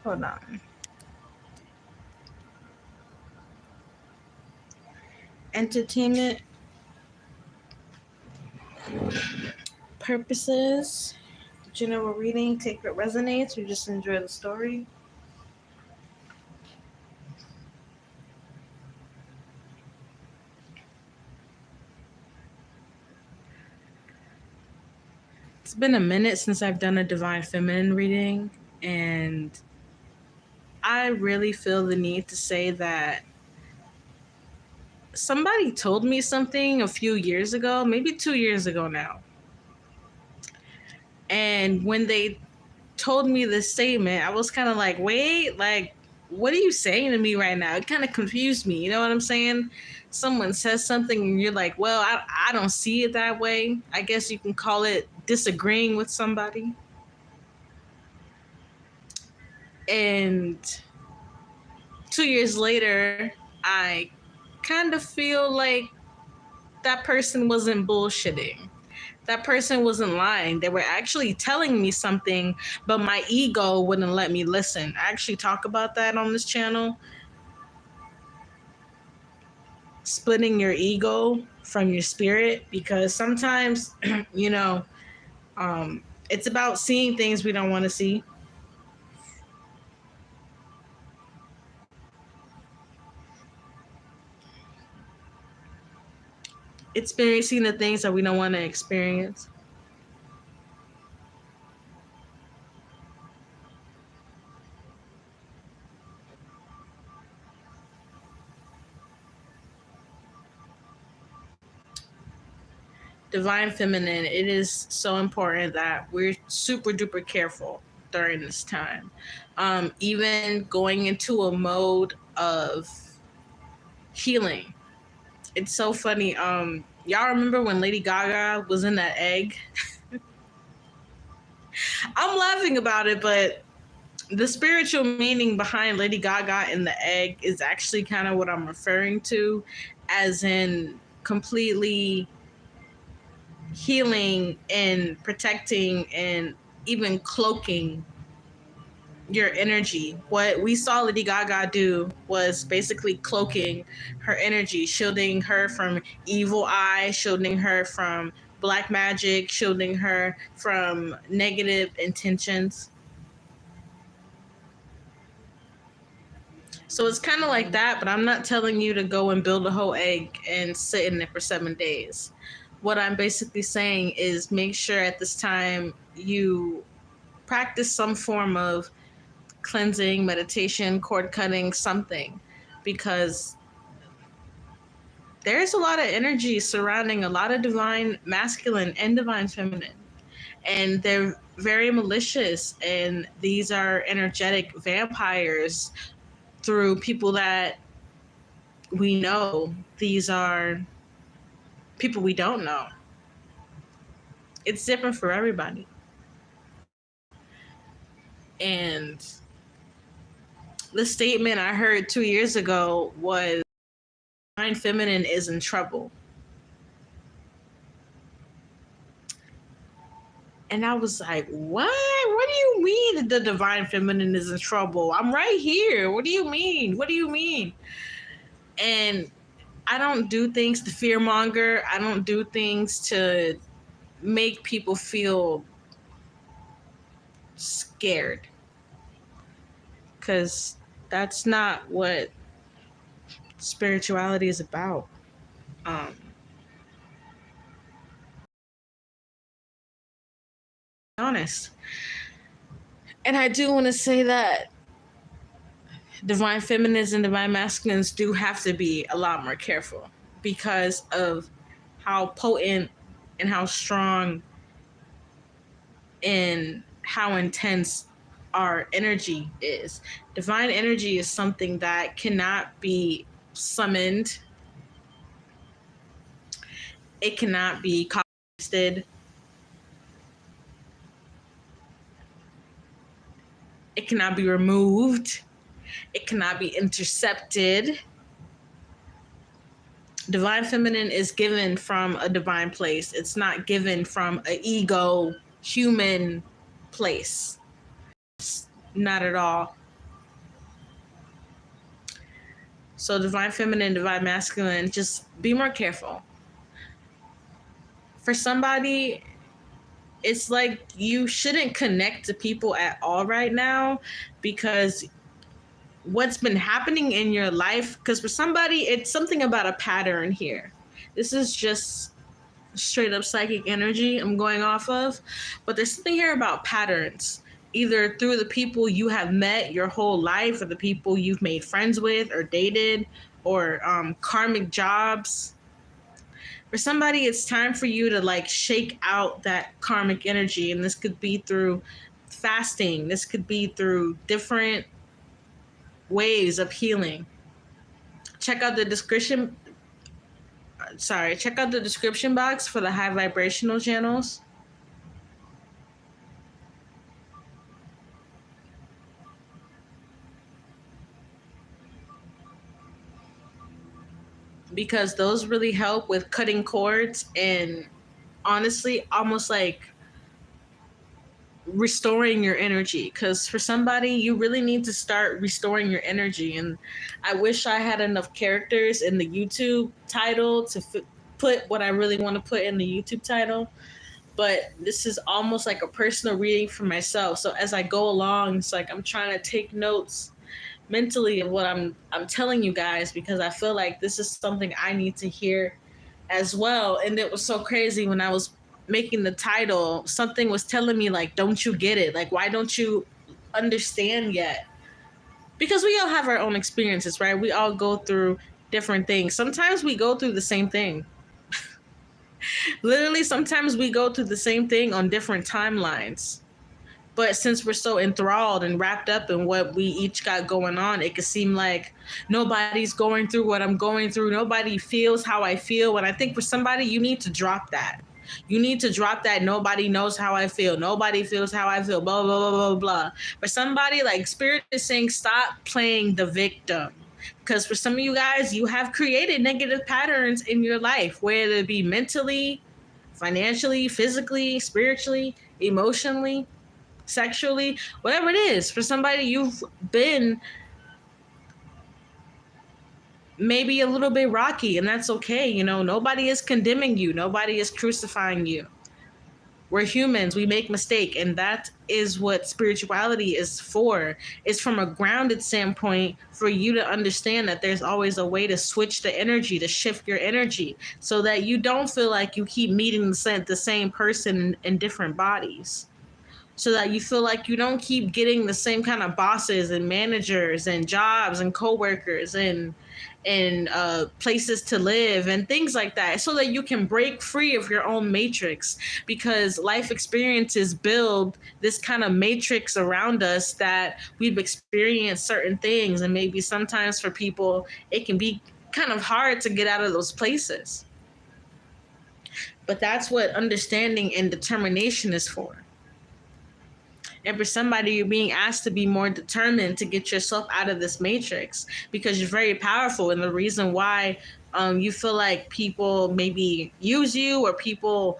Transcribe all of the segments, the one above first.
Hold on. Entertainment purposes. General reading, take what resonates, or just enjoy the story. It's been a minute since I've done a Divine Feminine reading, and I really feel the need to say that somebody told me something a few years ago, maybe 2 years ago now. And when they told me this statement, I was kind of like, wait, like, what are you saying to me right now? It kind of confused me. You know what I'm saying? Someone says something and you're like, well, I don't see it that way. I guess you can call it disagreeing with somebody. And 2 years later, I kind of feel like that person wasn't bullshitting. That person wasn't lying. They were actually telling me something, but my ego wouldn't let me listen. I actually talk about that on this channel. Splitting your ego from your spirit, because sometimes, you know, it's about seeing things we don't want to see. Experiencing the things that we don't want to experience. Divine Feminine, it is so important that we're super duper careful during this time. Even going into a mode of healing. It's so funny. Y'all remember when Lady Gaga was in that egg? I'm laughing about it, but the spiritual meaning behind Lady Gaga in the egg is actually kind of what I'm referring to, as in completely healing and protecting and even cloaking your energy. What we saw Lady Gaga do was basically cloaking her energy, shielding her from evil eye, shielding her from black magic, shielding her from negative intentions. So it's kind of like that, but I'm not telling you to go and build a whole egg and sit in it for 7 days. What I'm basically saying is make sure at this time you practice some form of cleansing, meditation, cord cutting, something, because there's a lot of energy surrounding a lot of divine masculine and divine feminine. And they're very malicious, and these are energetic vampires through people that we know. These are people we don't know. It's different for everybody. And the statement I heard 2 years ago was divine feminine is in trouble. And I was like, what? What do you mean that the divine feminine is in trouble? I'm right here. What do you mean? What do you mean? And I don't do things to fearmonger. I don't do things to make people feel scared, because that's not what spirituality is about. Um, honest. And I do want to say that divine feminines and divine masculines do have to be a lot more careful because of how potent and how strong and how intense our energy is. Divine energy is something that cannot be summoned, it cannot be contested, it cannot be removed, it cannot be intercepted. Divine feminine is given from a divine place. It's not given from an ego human place. Not at all. So divine feminine, divine masculine, just be more careful. For somebody, it's like you shouldn't connect to people at all right now because what's been happening in your life, because for somebody it's something about a pattern here. This is just straight up psychic energy I'm going off of, but there's something here about patterns, either through the people you have met your whole life or the people you've made friends with or dated, or karmic jobs. For somebody it's time for you to like shake out that karmic energy, and this could be through fasting, this could be through different ways of healing. Check out the description check out the description box for the high vibrational channels. Because those really help with cutting cords and honestly almost like restoring your energy, because for somebody you really need to start restoring your energy. And I wish I had enough characters in the YouTube title to put what I really want to put in the YouTube title, but this is almost like a personal reading for myself. So as I go along, it's like I'm trying to take notes mentally of what I'm telling you guys, because I feel like this is something I need to hear as well. And it was so crazy when I was making the title, something was telling me like, don't you get it? Like, why don't you understand yet? Because we all have our own experiences, right? We all go through different things. Sometimes we go through the same thing. Literally, sometimes we go through the same thing on different timelines. But since we're so enthralled and wrapped up in what we each got going on, it could seem like nobody's going through what I'm going through. Nobody feels how I feel. And I think for somebody, you need to drop that. You need to drop that. Nobody knows how I feel. Nobody feels how I feel. Blah, blah, blah, blah, blah. For somebody, like Spirit is saying, stop playing the victim. Because for some of you guys, you have created negative patterns in your life, whether it be mentally, financially, physically, spiritually, emotionally, sexually, whatever it is. For somebody, you've been maybe a little bit rocky, and that's okay. You know, nobody is condemning you, nobody is crucifying you. We're humans, we make mistakes, and that is what spirituality is for. It's from a grounded standpoint for you to understand that there's always a way to switch the energy, to shift your energy, so that you don't feel like you keep meeting the same person in different bodies, so that you feel like you don't keep getting the same kind of bosses and managers and jobs and coworkers and places to live and things like that, so that you can break free of your own matrix. Because life experiences build this kind of matrix around us, that we've experienced certain things, and maybe sometimes for people it can be kind of hard to get out of those places. But that's what understanding and determination is for. And for somebody, you're being asked to be more determined to get yourself out of this matrix, because you're very powerful. And the reason why you feel like people maybe use you, or people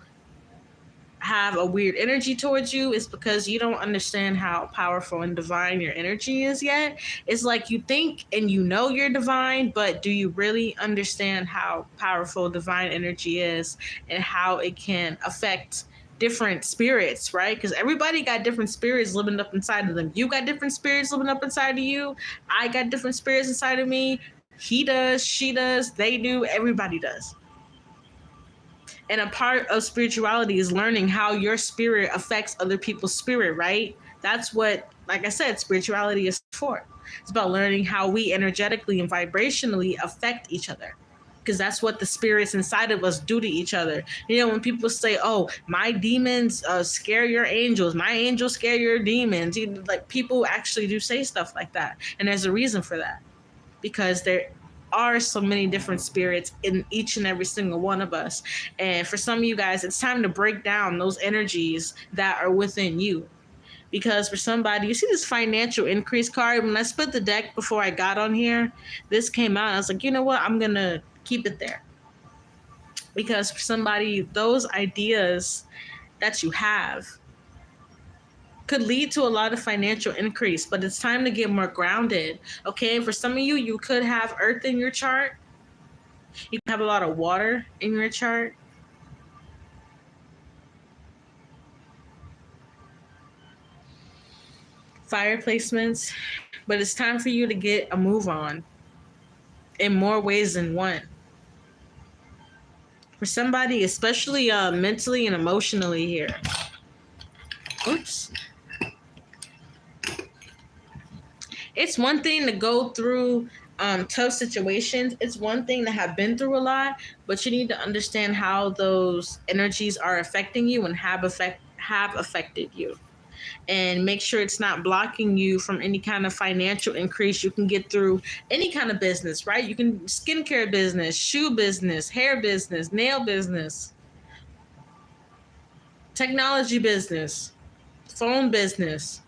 have a weird energy towards you, is because you don't understand how powerful and divine your energy is yet. It's like you think and you know you're divine, but do you really understand how powerful divine energy is and how it can affect different spirits, right? Because everybody got different spirits living up inside of them. You got different spirits living up inside of you. I got different spirits inside of me. He does, she does, they do, everybody does. And a part of spirituality is learning how your spirit affects other people's spirit, right? That's what, like I said, spirituality is for. It's about learning how we energetically and vibrationally affect each other, because that's what the spirits inside of us do to each other. You know, when people say, oh, my demons scare your angels, my angels scare your demons, like people actually do say stuff like that. And there's a reason for that, because there are so many different spirits in each and every single one of us. And for some of you guys, it's time to break down those energies that are within you. Because for somebody, you see this financial increase card. When I split the deck before I got on here, this came out. I was like, you know what? I'm going to keep it there. Because for somebody, those ideas that you have could lead to a lot of financial increase, but it's time to get more grounded. Okay, for some of you, you could have earth in your chart. You can have a lot of water in your chart. Fire placements, but it's time for you to get a move on in more ways than one. For somebody, especially mentally and emotionally here. Oops. It's one thing to go through tough situations. It's one thing to have been through a lot, but you need to understand how those energies are affecting you and have affected you, and make sure it's not blocking you from any kind of financial increase you can get through any kind of business, right? You can skincare business, shoe business, hair business, nail business, technology business, phone business.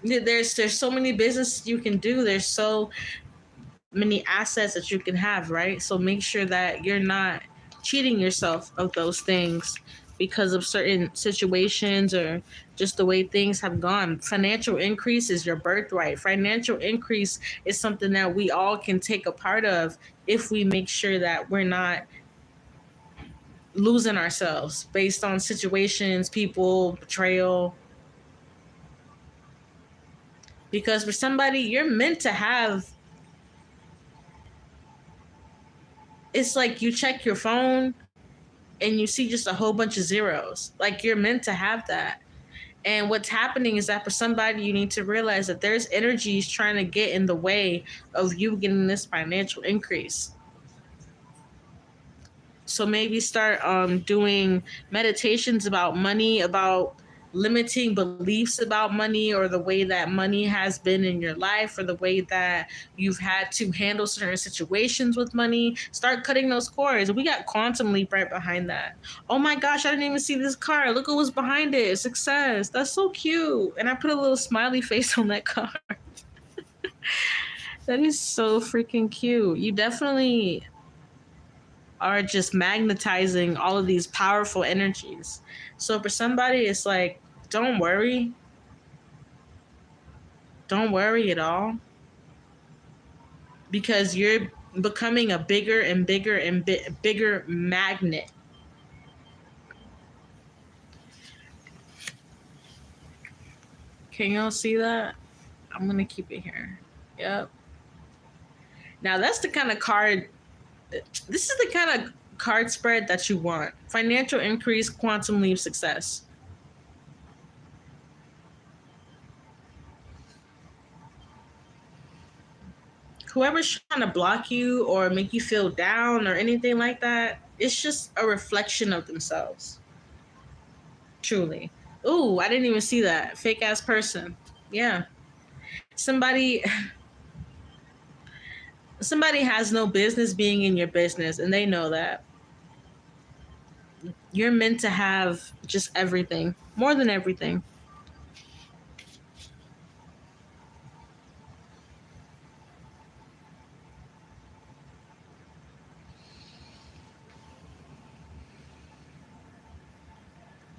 There's so many businesses you can do. There's so many assets that you can have, right? So make sure that you're not cheating yourself of those things because of certain situations or just the way things have gone. Financial increase is your birthright. Financial increase is something that we all can take a part of if we make sure that we're not losing ourselves based on situations, people, betrayal. Because for somebody, you're meant to have, it's like you check your phone and you see just a whole bunch of zeros. Like, you're meant to have that. And what's happening is that for somebody, you need to realize that there's energies trying to get in the way of you getting this financial increase. So maybe start doing meditations about money, about limiting beliefs about money, or the way that money has been in your life, or the way that you've had to handle certain situations with money. Start cutting those cords. We got Quantum Leap right behind that. Oh my gosh, I didn't even see this card. Look what was behind it. Success. That's so cute. And I put a little smiley face on that card. That is so freaking cute. You definitely are just magnetizing all of these powerful energies. So for somebody, it's like, don't worry. Don't worry at all. Because you're becoming a bigger and bigger and bigger magnet. Can y'all see that? I'm going to keep it here. Yep. Now that's the kind of card, this is the kind of card spread that you want. Financial increase, quantum leap, success. Whoever's trying to block you or make you feel down or anything like that, it's just a reflection of themselves. Truly. Ooh, I didn't even see that. Fake ass person. Yeah. Somebody somebody has no business being in your business, and they know that. You're meant to have just everything. More than everything.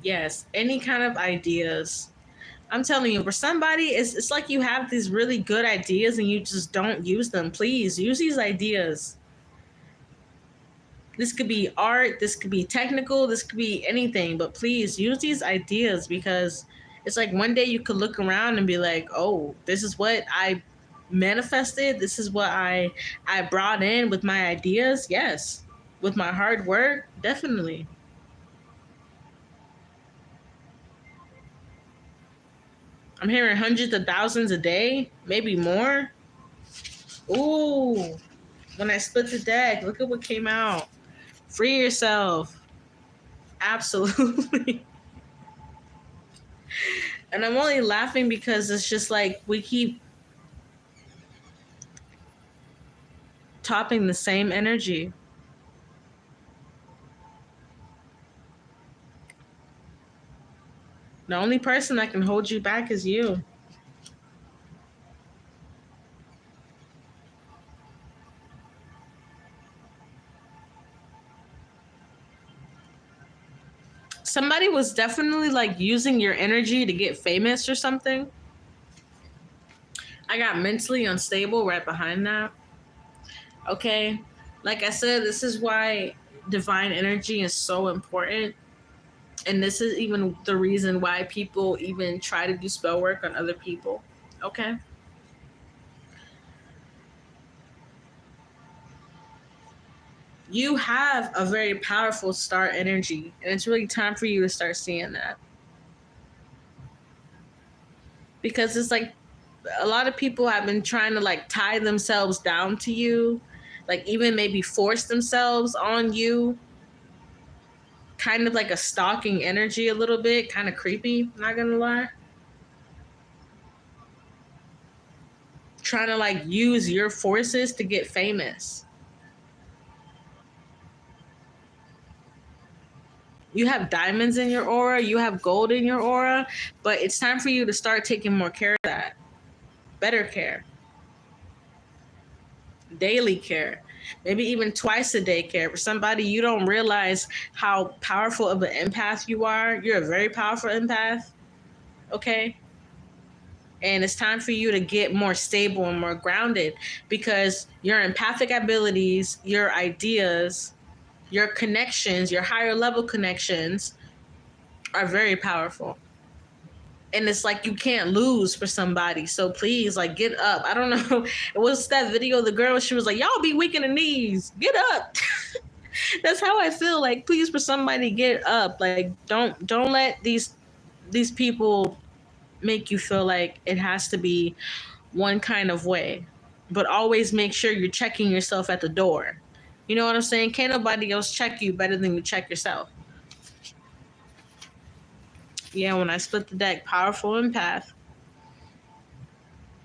Yes. Any kind of ideas. I'm telling you, for somebody, it's like you have these really good ideas and you just don't use them. Please use these ideas. This could be art, this could be technical, this could be anything, but please use these ideas, because it's like one day you could look around and be like, oh, this is what I manifested. This is what I brought in with my ideas. Yes. With my hard work, definitely. I'm hearing hundreds of thousands a day, maybe more. Ooh, when I split the deck, look at what came out. Free yourself. Absolutely. And I'm only laughing because it's just like we keep topping the same energy. The only person that can hold you back is you. somebody was definitely like using your energy to get famous or something. I got mentally unstable right behind that. Okay. Like I said, this is why divine energy is so important. And this is even the reason why people even try to do spell work on other people. Okay. You have a very powerful star energy, and it's really time for you to start seeing that. Because it's like a lot of people have been trying to like tie themselves down to you, like even maybe force themselves on you, kind of like a stalking energy a little bit, kind of creepy, not gonna lie. Trying to like use your forces to get famous. You have diamonds in your aura, you have gold in your aura, but it's time for you to start taking more care of that. Better care. Daily care. Maybe even twice a day care. For somebody, you don't realize how powerful of an empath you are. You're a very powerful empath. Okay? And it's time for you to get more stable and more grounded because your empathic abilities, your ideas, your connections, your higher level connections are very powerful. And it's like you can't lose for somebody. So please, like, get up. I don't know. It was that video, the girl, she was like, y'all be weak in the knees. Get up. That's how I feel. Like, please, for somebody, get up. Like, don't let these people make you feel like it has to be one kind of way. But always make sure you're checking yourself at the door. You know what I'm saying? Can't nobody else check you better than you check yourself. Yeah, when I split the deck, powerful empath.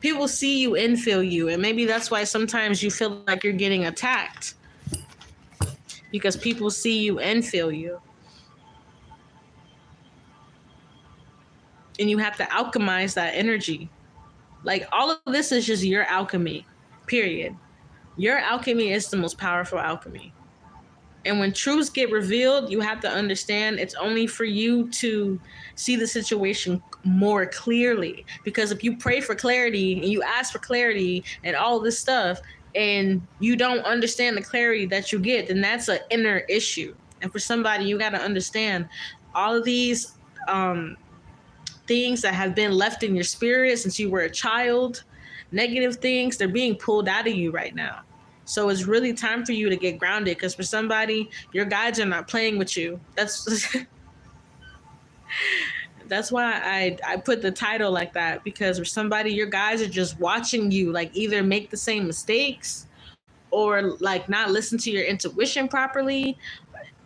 People see you and feel you, and maybe that's why sometimes you feel like you're getting attacked because people see you and feel you. And you have to alchemize that energy. Like all of this is just your alchemy, period. Your alchemy is the most powerful alchemy. And when truths get revealed, you have to understand it's only for you to see the situation more clearly. Because if you pray for clarity and you ask for clarity and all this stuff, and you don't understand the clarity that you get, then that's an inner issue. And for somebody, you got to understand all of these things that have been left in your spirit since you were a child, negative things, they're being pulled out of you right now. So it's really time for you to get grounded because for somebody, your guides are not playing with you. That's why I put the title like that, because for somebody, your guides are just watching you like either make the same mistakes or like not listen to your intuition properly.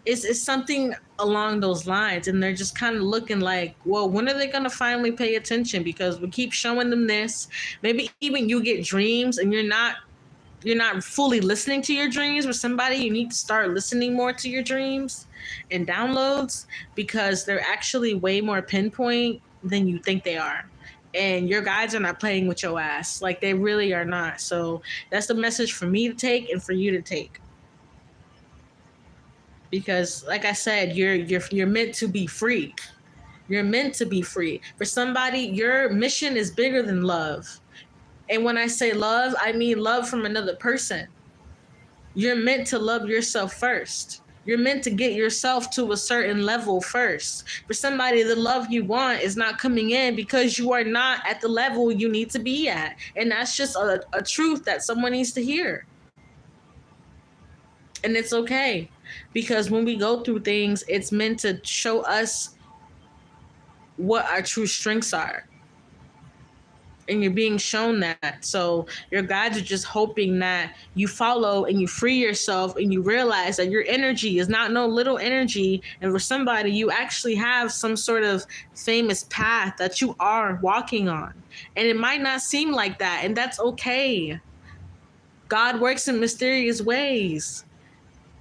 It's something along those lines, and they're just kind of looking like, well, when are they going to finally pay attention? Because we keep showing them this. Maybe even you get dreams and you're not fully listening to your dreams. With somebody, you need to start listening more to your dreams and downloads because they're actually way more pinpoint than you think they are. And your guides are not playing with your ass. Like they really are not. So that's the message for me to take and for you to take. Because like I said, you're meant to be free. You're meant to be free. For somebody, your mission is bigger than love. And when I say love, I mean love from another person. You're meant to love yourself first. You're meant to get yourself to a certain level first. For somebody, the love you want is not coming in because you are not at the level you need to be at. And that's just a truth that someone needs to hear. And it's okay. Because when we go through things, it's meant to show us what our true strengths are. And you're being shown that. So your guides are just hoping that you follow and you free yourself and you realize that your energy is not no little energy. And for somebody, you actually have some sort of famous path that you are walking on. And it might not seem like that. And that's okay. God works in mysterious ways.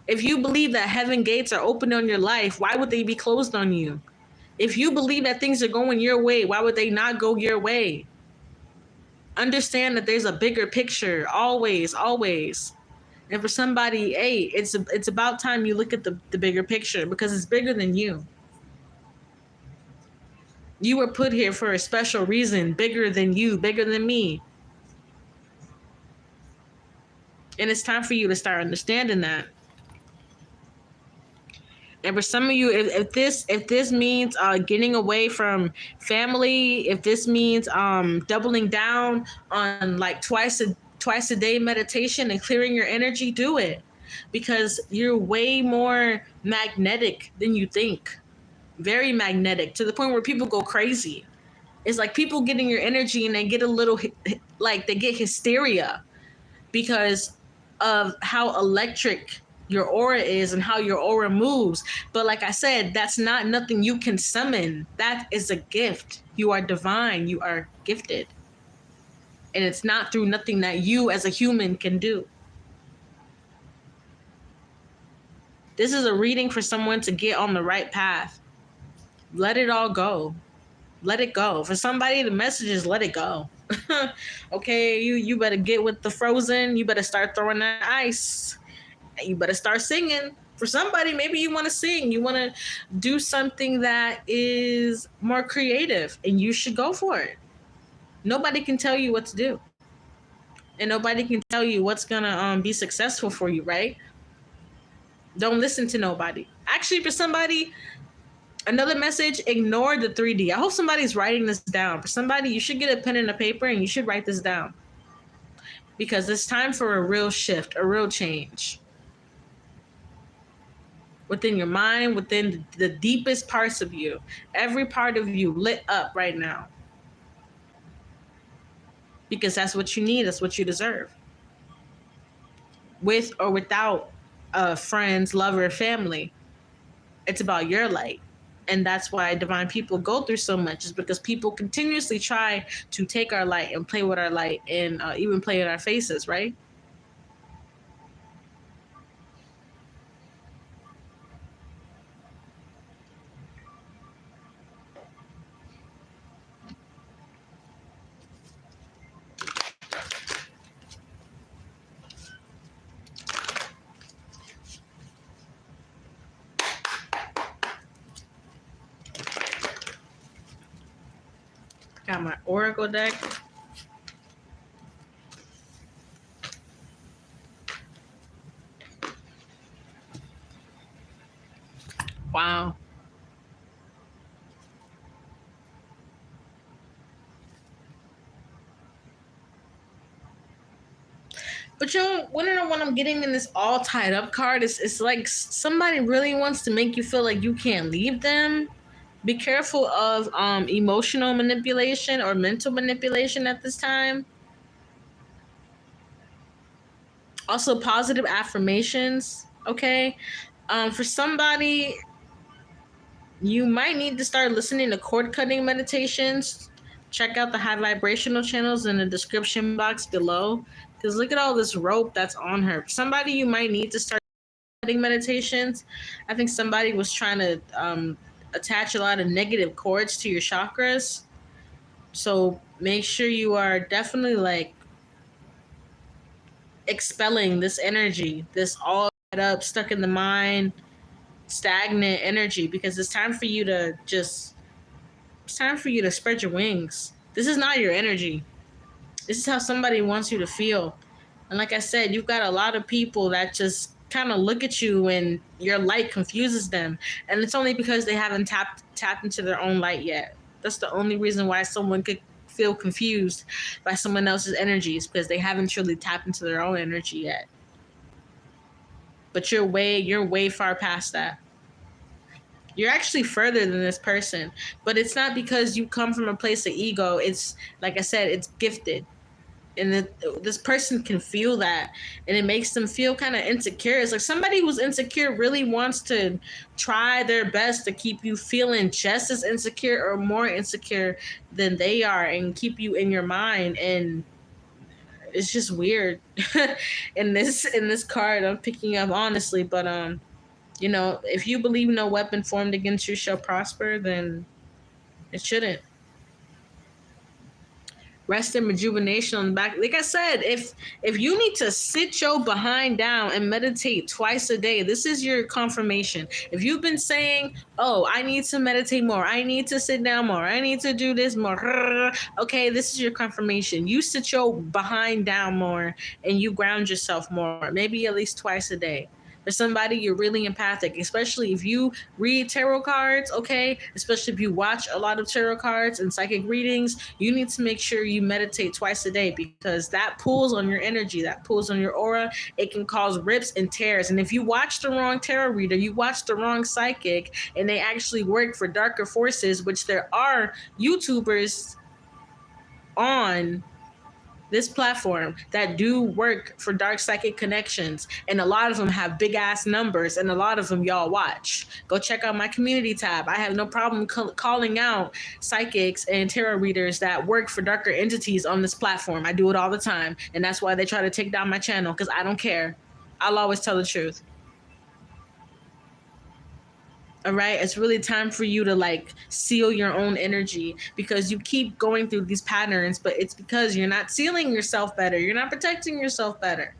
If you believe that heaven gates are open on your life, why would they be closed on you? If you believe that things are going your way, why would they not go your way? Understand that there's a bigger picture, always, always. And for somebody, hey, it's about time you look at the bigger picture because it's bigger than you. You were put here for a special reason, bigger than you, bigger than me. And it's time for you to start understanding that. And for some of you, if this means getting away from family, if this means doubling down on like twice a day meditation and clearing your energy, do it, because you're way more magnetic than you think. Very magnetic, to the point where people go crazy. It's like people getting your energy and they get a little like they get hysteria because of how electric your aura is and how your aura moves. But like I said, that's not nothing you can summon. That is a gift. You are divine. You are gifted. And it's not through nothing that you as a human can do. This is a reading for someone to get on the right path. Let it all go. Let it go. For somebody, the message is let it go. Okay, you better get with the frozen. You better start throwing that ice. You better start singing. For somebody, maybe you want to sing. You want to do something that is more creative, and you should go for it. Nobody can tell you what to do, and nobody can tell you what's gonna be successful for you, right? Don't listen to nobody. Actually, for somebody, another message, ignore the 3D. I hope somebody's writing this down. For somebody, you should get a pen and a paper and you should write this down, because it's time for a real shift, a real change within your mind, within the deepest parts of you. Every part of you lit up right now, because that's what you need. That's what you deserve. With or without friends, lover, family, it's about your light. And that's why divine people go through so much, is because people continuously try to take our light and play with our light, and even play in our faces, right? Got my oracle deck. Wow. But you know, when I'm getting in this all tied up card, it's like somebody really wants to make you feel like you can't leave them. Be careful of emotional manipulation or mental manipulation at this time. Also, positive affirmations. Okay, for somebody, you might need to start listening to cord cutting meditations. Check out the high vibrational channels in the description box below. Because look at all this rope that's on her. Somebody, you might need to start cutting meditations. I think somebody was trying to attach a lot of negative cords to your chakras. So make sure you are definitely like expelling this energy, this all up, stuck in the mind, stagnant energy, because it's time for you to spread your wings. This is not your energy. This is how somebody wants you to feel. And like I said, you've got a lot of people that just kind of look at you and your light confuses them. And it's only because they haven't tapped into their own light yet. That's the only reason why someone could feel confused by someone else's energies, because they haven't truly tapped into their own energy yet. But you're way far past that. You're actually further than this person. But it's not because you come from a place of ego. It's like I said, it's gifted. And this person can feel that, and it makes them feel kind of insecure. It's like somebody who's insecure really wants to try their best to keep you feeling just as insecure or more insecure than they are, and keep you in your mind. And it's just weird. In this card I'm picking up, honestly. But if you believe no weapon formed against you shall prosper, then it shouldn't. rest and rejuvenation on the back. Like I said, if you need to sit your behind down and meditate twice a day, this is your confirmation. If you've been saying, oh, I need to meditate more, I need to sit down more, I need to do this more, okay, this is your confirmation. You sit your behind down more and you ground yourself more, maybe at least twice a day. For somebody, you're really empathic, especially if you read tarot cards, okay? Especially if you watch a lot of tarot cards and psychic readings, you need to make sure you meditate twice a day because that pulls on your energy, that pulls on your aura. It can cause rips and tears. And if you watch the wrong tarot reader, you watch the wrong psychic, and they actually work for darker forces, which there are YouTubers on this platform that do work for dark psychic connections, and a lot of them have big ass numbers, and a lot of them y'all watch. Go check out my community tab. I have no problem calling out psychics and tarot readers that work for darker entities on this platform. I do it all the time, and that's why they try to take down my channel, because I don't care. I'll always tell the truth. All right, it's really time for you to like seal your own energy, because you keep going through these patterns, but it's because you're not sealing yourself better. You're not protecting yourself better.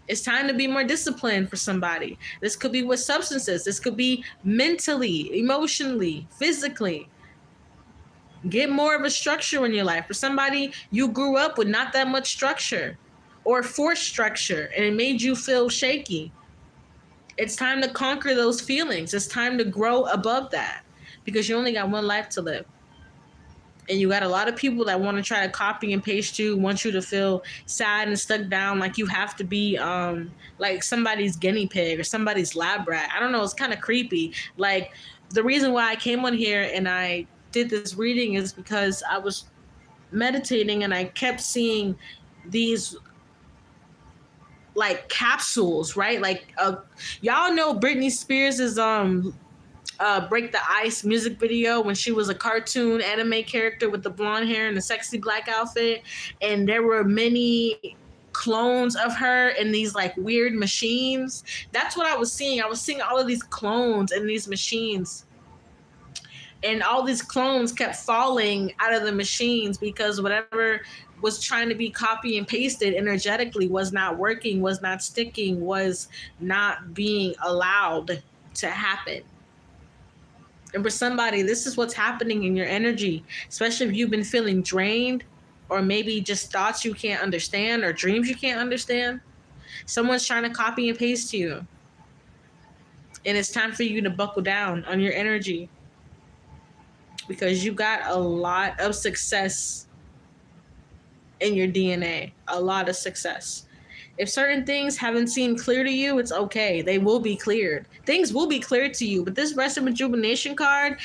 It's time to be more disciplined for somebody. This could be with substances. This could be mentally, emotionally, physically. Get more of a structure in your life. For somebody, you grew up with not that much structure or forced structure, and it made you feel shaky. It's time to conquer those feelings. It's time to grow above that, because you only got one life to live. And you got a lot of people that want to try to copy and paste you, want you to feel sad and stuck down, like you have to be like somebody's guinea pig or somebody's lab rat. I don't know. It's kind of creepy. Like, the reason why I came on here and I did this reading is because I was meditating and I kept seeing these like capsules, right? Like y'all know Britney Spears's Break the Ice music video when she was a cartoon anime character with the blonde hair and the sexy black outfit, and there were many clones of her in these like weird machines. That's what I was seeing. I was seeing all of these clones in these machines, and all these clones kept falling out of the machines because whatever was trying to be copy and pasted energetically was not working, was not sticking, was not being allowed to happen. And for somebody, this is what's happening in your energy, especially if you've been feeling drained, or maybe just thoughts you can't understand or dreams you can't understand. Someone's trying to copy and paste you. And it's time for you to buckle down on your energy, because you got a lot of success in your DNA, a lot of success. If certain things haven't seemed clear to you, it's okay. They will be cleared. Things will be cleared to you. But this rest and rejuvenation card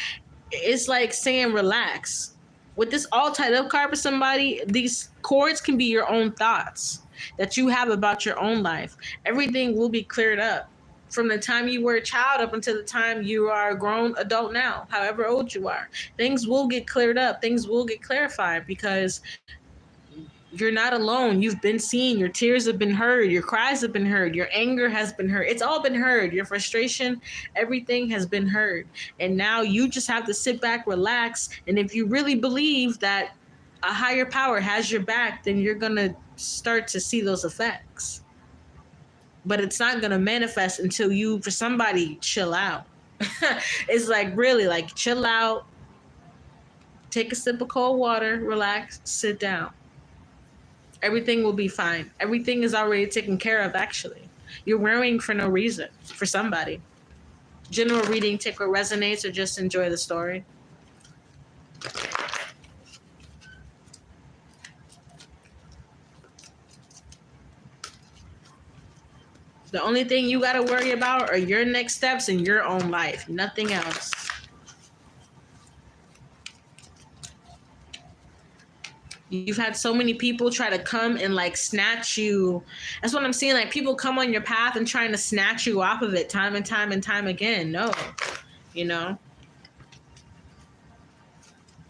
is like saying relax. With this all tied up card for somebody, these cords can be your own thoughts that you have about your own life. Everything will be cleared up from the time you were a child up until the time you are a grown adult now, however old you are. Things will get cleared up. Things will get clarified, because you're not alone. You've been seen. Your tears have been heard. Your cries have been heard. Your anger has been heard. It's all been heard. Your frustration, everything has been heard. And now you just have to sit back, relax. And if you really believe that a higher power has your back, then you're going to start to see those effects. But it's not going to manifest until you, for somebody, chill out. It's like, really, like, chill out. Take a sip of cold water, relax, sit down. Everything will be fine. Everything is already taken care of, actually. You're worrying for no reason, for somebody. General reading, take what resonates, or just enjoy the story. The only thing you got to worry about are your next steps in your own life, nothing else. You've had so many people try to come and like snatch you. That's what I'm seeing. Like, people come on your path and trying to snatch you off of it time and time and time again. No, you know,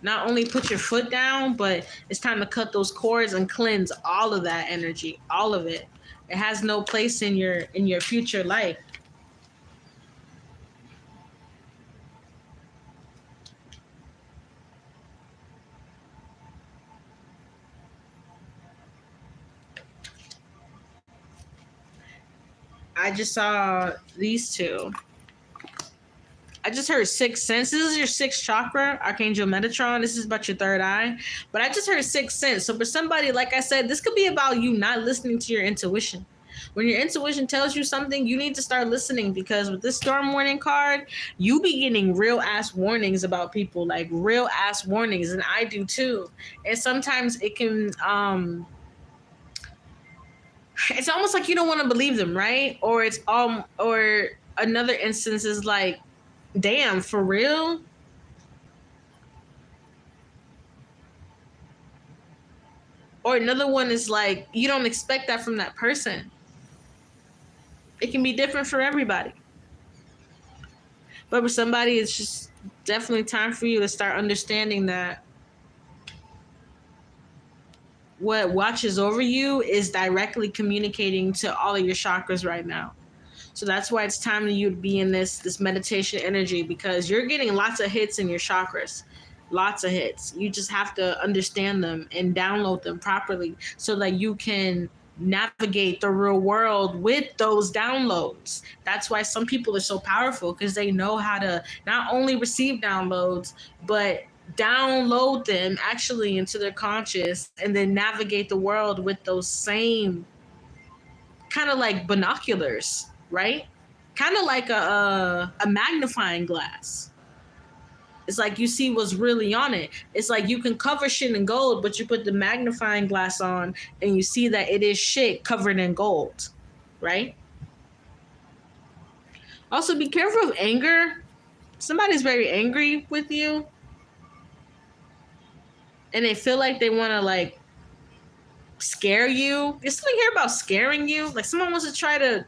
not only put your foot down, but it's time to cut those cords and cleanse all of that energy, all of it. It has no place in your future life. I just saw these two. I just heard sixth sense. This is your sixth chakra, Archangel Metatron. This is about your third eye. But I just heard sixth sense. So for somebody, like I said, this could be about you not listening to your intuition. When your intuition tells you something, you need to start listening, because with this storm warning card, you be getting real ass warnings about people, like real ass warnings, and I do too. And sometimes it can it's almost like you don't want to believe them, right? Or another instance is like, damn, for real? Or another one is like, you don't expect that from that person. It can be different for everybody. But for somebody, it's just definitely time for you to start understanding that what watches over you is directly communicating to all of your chakras right now. So that's why it's time for you to be in this meditation energy, because you're getting lots of hits in your chakras. Lots of hits. You just have to understand them and download them properly so that you can navigate the real world with those downloads. That's why some people are so powerful, because they know how to not only receive downloads, but download them actually into their conscious and then navigate the world with those same kind of like binoculars, right? Kind of like a magnifying glass. It's like you see what's really on it. It's like you can cover shit in gold, but you put the magnifying glass on and you see that it is shit covered in gold, right? Also, be careful of anger. Somebody's very angry with you and they feel like they want to like scare you. There's something here about scaring you. Like someone wants to try to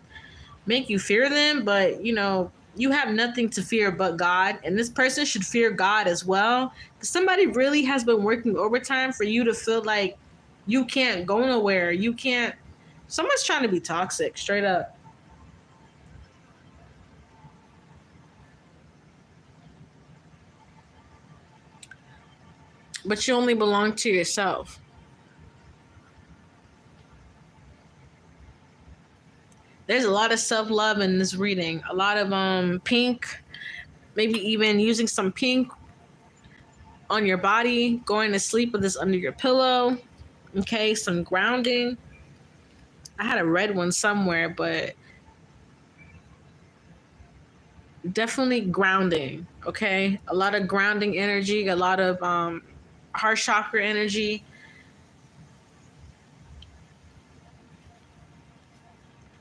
make you fear them, but you know, you have nothing to fear but God, and this person should fear God as well. Somebody really has been working overtime for you to feel like you can't go nowhere. You can't. Someone's trying to be toxic, straight up. But you only belong to yourself. There's a lot of self-love in this reading. A lot of pink, maybe even using some pink on your body, going to sleep with this under your pillow. Okay, some grounding. I had a red one somewhere, but definitely grounding. Okay, a lot of grounding energy, a lot of heart chakra energy.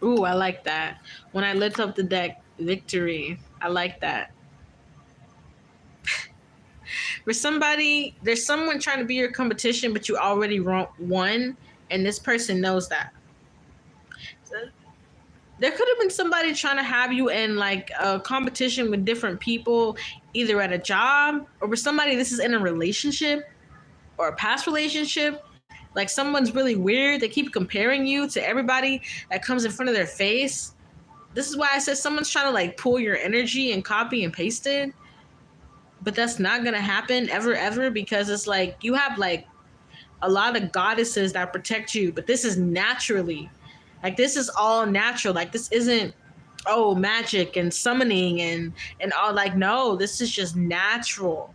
Ooh, I like that. When I lift up the deck, victory. I like that. For somebody, there's someone trying to be your competition, but you already won, and this person knows that. So there could have been somebody trying to have you in like a competition with different people, either at a job or with somebody this is in a relationship or a past relationship. Like someone's really weird. They keep comparing you to everybody that comes in front of their face. This is why I said someone's trying to like pull your energy and copy and paste it. But that's not gonna happen ever, because it's like you have like a lot of goddesses that protect you, but this is naturally. Like this is all natural. Like this isn't magic and summoning and all. Like no, this is just natural,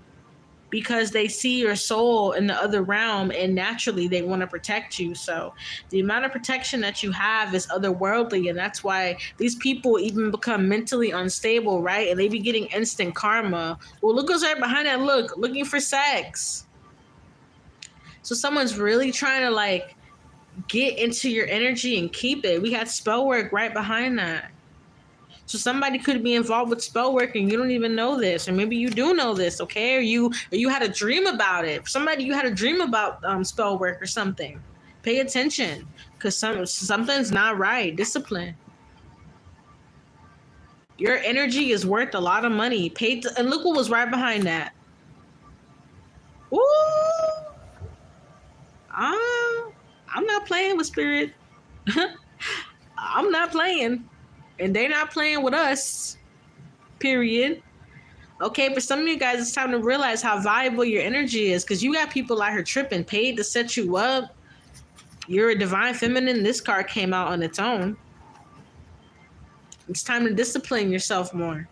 because they see your soul in the other realm and naturally they want to protect you. So the amount of protection that you have is otherworldly, and that's why these people even become mentally unstable, right? And they be getting instant karma. Well, look who's right behind that. Look, looking for sex. So someone's really trying to like get into your energy and keep it. We had spell work right behind that. So somebody could be involved with spell work and you don't even know this, or maybe you do know this, okay? Or you had a dream about it. Somebody, you had a dream about spell work or something. Pay attention, because something's not right. Discipline. Your energy is worth a lot of money. And look what was right behind that. Ooh, I'm not playing with spirit. I'm not playing. And they're not playing with us. Period. Okay, for some of you guys, it's time to realize how valuable your energy is, because you got people out here tripping, paid to set you up. You're a divine feminine. This card came out on its own. It's time to discipline yourself more.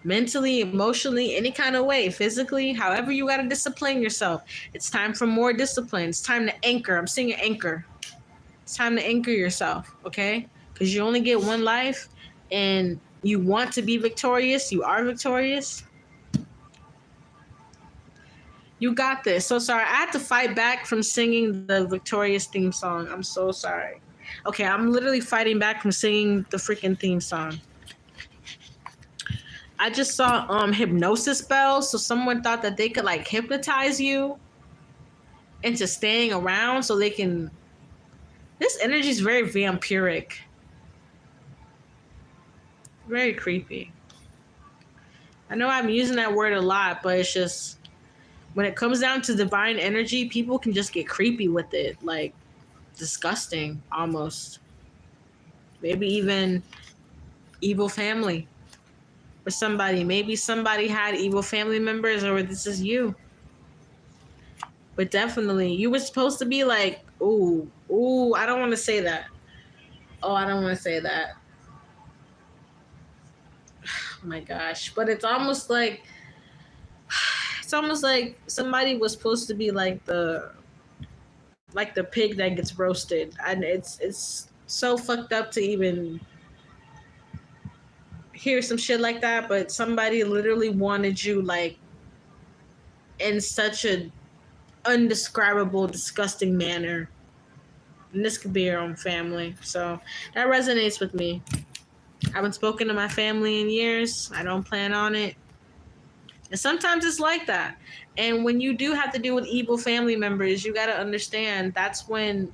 Mentally, emotionally, any kind of way, physically, however you got to discipline yourself. It's time for more discipline. It's time to anchor. I'm seeing an anchor. It's time to anchor yourself, okay? Because you only get one life and you want to be victorious. You are victorious. You got this. So sorry. I had to fight back from singing the Victorious theme song. I'm so sorry. Okay, I'm literally fighting back from singing the freaking theme song. I just saw hypnosis spells. So someone thought that they could like hypnotize you into staying around so they can. This energy is very vampiric. Very creepy. I know I'm using that word a lot, but it's just when it comes down to divine energy, people can just get creepy with it. Like disgusting almost. Maybe even evil family or somebody. Maybe somebody had evil family members or this is you. But definitely, you were supposed to be like, ooh, I don't want to say that. Oh, I don't want to say that. Oh my gosh. But it's almost like somebody was supposed to be like the pig that gets roasted. And it's so fucked up to even hear some shit like that, but somebody literally wanted you like in such an undescribable, disgusting manner. And this could be your own family. So that resonates with me. I haven't spoken to my family in years. I don't plan on it. And sometimes it's like that. And when you do have to deal with evil family members, you got to understand that's when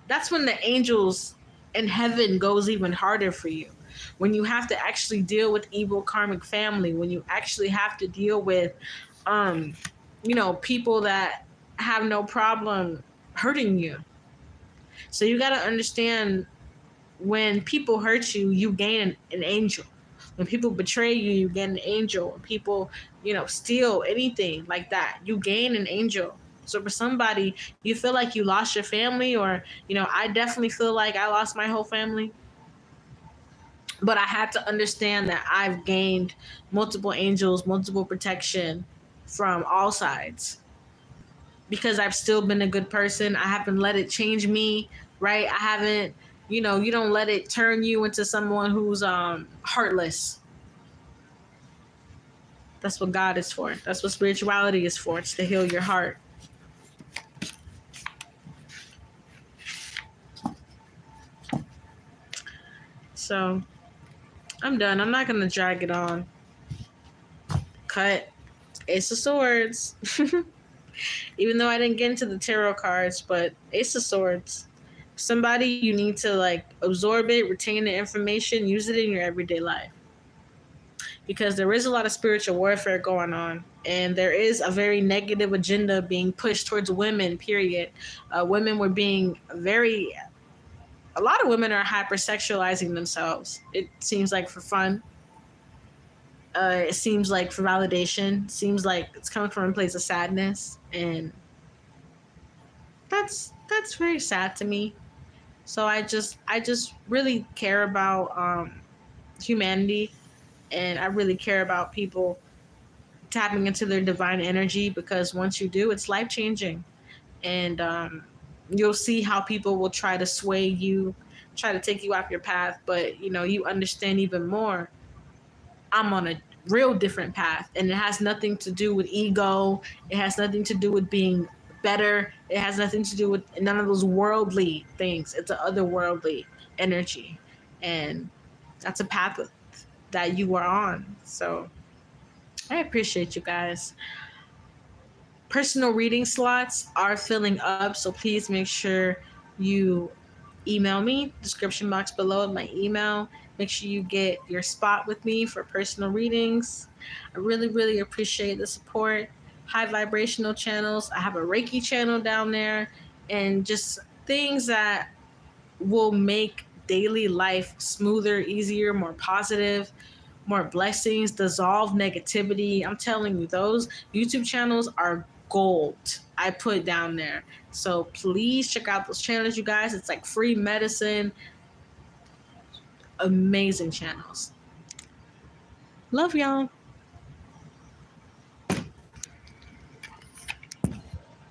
the angels in heaven goes even harder for you. When you have to actually deal with evil karmic family, when you actually have to deal with people that have no problem hurting you. So you got to understand when people hurt you, you gain an angel. When people betray you, you gain an angel. When people, steal anything like that, you gain an angel. So for somebody, you feel like you lost your family, or, I definitely feel like I lost my whole family. But I had to understand that I've gained multiple angels, multiple protection from all sides. Because I've still been a good person. I haven't let it change me, right? I haven't, you don't let it turn you into someone who's heartless. That's what God is for. That's what spirituality is for. It's to heal your heart. So I'm done. I'm not going to drag it on. Cut. Ace of Swords. Even though I didn't get into the tarot cards, but Ace of Swords. Somebody, you need to like absorb it, retain the information, use it in your everyday life. Because there is a lot of spiritual warfare going on, and there is a very negative agenda being pushed towards women, period. Women were being a lot of women are hypersexualizing themselves. It seems like for fun. It seems like for validation. It seems like it's coming from a place of sadness, and that's very sad to me. So I just really care about humanity, and I really care about people tapping into their divine energy, because once you do, it's life changing, and you'll see how people will try to sway you, try to take you off your path, but you understand even more. I'm on a real different path, and it has nothing to do with ego. It has nothing to do with being better. It has nothing to do with none of those worldly things. It's an otherworldly energy, and that's a path that you are on. So I appreciate you guys. Personal reading slots are filling up, so please make sure you email me. Description box below, my email. Make sure you get your spot with me for personal readings. I really, really appreciate the support. High vibrational channels. I have a Reiki channel down there, and just things that will make daily life smoother, easier, more positive, more blessings, dissolve negativity. I'm telling you, those YouTube channels are gold I put down there. So please check out those channels, you guys. It's like free medicine, amazing channels. Love y'all.